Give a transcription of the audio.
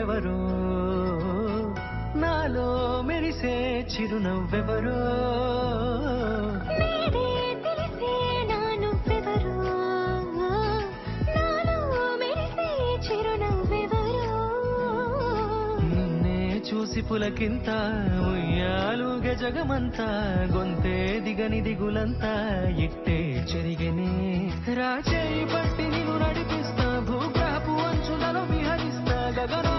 నువ్వెవరో నాలో మెరిసే చిరునవ్వెవరో చూసి పులకింత ఉయ్యాలుగే జగమంతా గొంతే దిగని దిగులంతా ఇట్టే చెరిగనే రాచేయి పట్టి నిన్ను నడిపిస్తా భూగ్రహపు అంచులలో విహరిస్తా గగనా